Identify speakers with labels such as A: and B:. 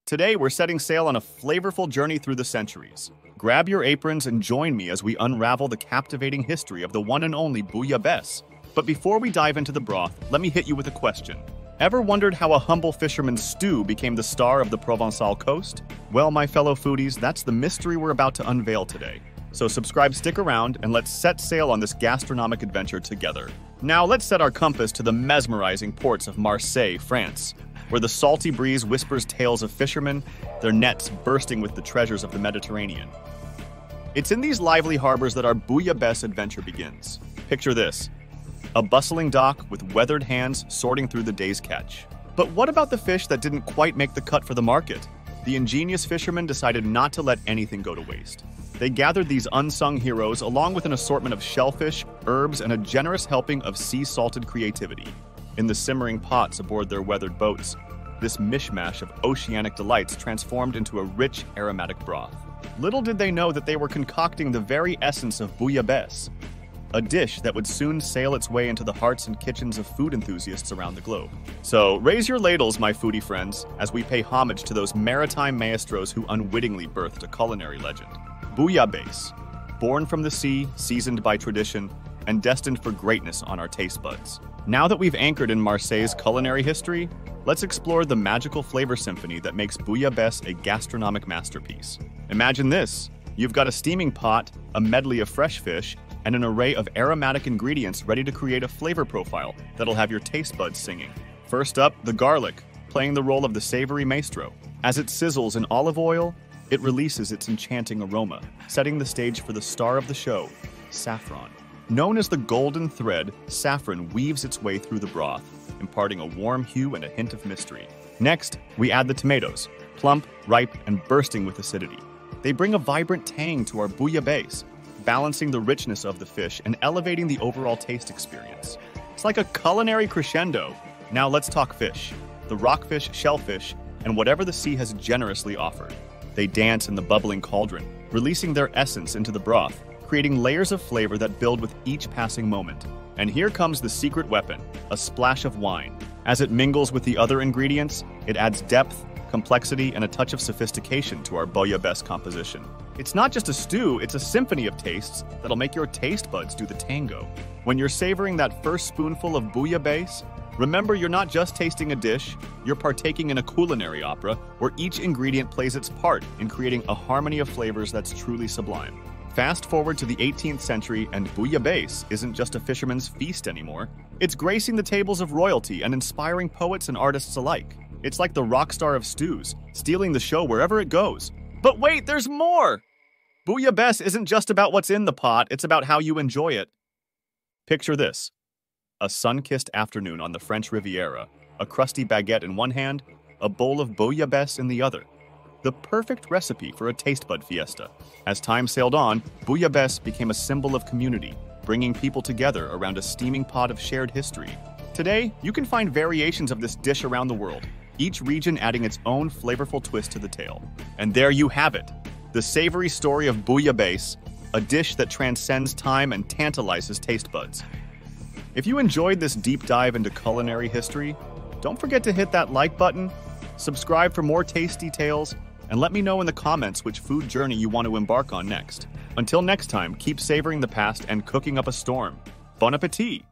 A: Today, we're setting sail on a flavorful journey through the centuries. Grab your aprons and join me as we unravel the captivating history of the one and only Bouillabaisse. But before we dive into the broth, let me hit you with a question. Ever wondered how a humble fisherman's stew became the star of the Provençal coast? Well, my fellow foodies, that's the mystery we're about to unveil today. So subscribe, stick around, and let's set sail on this gastronomic adventure together. Now let's set our compass to the mesmerizing ports of Marseille, France, where the salty breeze whispers tales of fishermen, their nets bursting with the treasures of the Mediterranean. It's in these lively harbors that our Bouillabaisse adventure begins. Picture this: a bustling dock with weathered hands sorting through the day's catch. But what about the fish that didn't quite make the cut for the market? The ingenious fishermen decided not to let anything go to waste. They gathered these unsung heroes along with an assortment of shellfish, herbs, and a generous helping of sea-salted creativity. In the simmering pots aboard their weathered boats, this mishmash of oceanic delights transformed into a rich, aromatic broth. Little did they know that they were concocting the very essence of Bouillabaisse, a dish that would soon sail its way into the hearts and kitchens of food enthusiasts around the globe. So raise your ladles, my foodie friends, as we pay homage to those maritime maestros who unwittingly birthed a culinary legend. Bouillabaisse, born from the sea, seasoned by tradition, and destined for greatness on our taste buds. Now that we've anchored in Marseille's culinary history, let's explore the magical flavor symphony that makes Bouillabaisse a gastronomic masterpiece. Imagine this: you've got a steaming pot, a medley of fresh fish, and an array of aromatic ingredients ready to create a flavor profile that'll have your taste buds singing. First up, the garlic, playing the role of the savory maestro. As it sizzles in olive oil, it releases its enchanting aroma, setting the stage for the star of the show, saffron. Known as the golden thread, saffron weaves its way through the broth, imparting a warm hue and a hint of mystery. Next, we add the tomatoes, plump, ripe, and bursting with acidity. They bring a vibrant tang to our bouillabaisse, balancing the richness of the fish and elevating the overall taste experience. It's like a culinary crescendo. Now let's talk fish. The rockfish, shellfish, and whatever the sea has generously offered. They dance in the bubbling cauldron, releasing their essence into the broth, creating layers of flavor that build with each passing moment. And here comes the secret weapon, a splash of wine. As it mingles with the other ingredients, it adds depth, complexity, and a touch of sophistication to our Bouillabaisse composition. It's not just a stew, it's a symphony of tastes that'll make your taste buds do the tango. When you're savoring that first spoonful of Bouillabaisse, remember, you're not just tasting a dish, you're partaking in a culinary opera where each ingredient plays its part in creating a harmony of flavors that's truly sublime. Fast forward to the 18th century, and Bouillabaisse isn't just a fisherman's feast anymore. It's gracing the tables of royalty and inspiring poets and artists alike. It's like the rock star of stews, stealing the show wherever it goes. But wait, there's more! Bouillabaisse isn't just about what's in the pot, it's about how you enjoy it. Picture this: a sun-kissed afternoon on the French Riviera, a crusty baguette in one hand, a bowl of Bouillabaisse in the other. The perfect recipe for a taste bud fiesta. As time sailed on, Bouillabaisse became a symbol of community, bringing people together around a steaming pot of shared history. Today, you can find variations of this dish around the world, each region adding its own flavorful twist to the tale. And there you have it, the savory story of Bouillabaisse, a dish that transcends time and tantalizes taste buds. If you enjoyed this deep dive into culinary history, don't forget to hit that like button, subscribe for more tasty tales, and let me know in the comments which food journey you want to embark on next. Until next time, keep savoring the past and cooking up a storm. Bon appetit!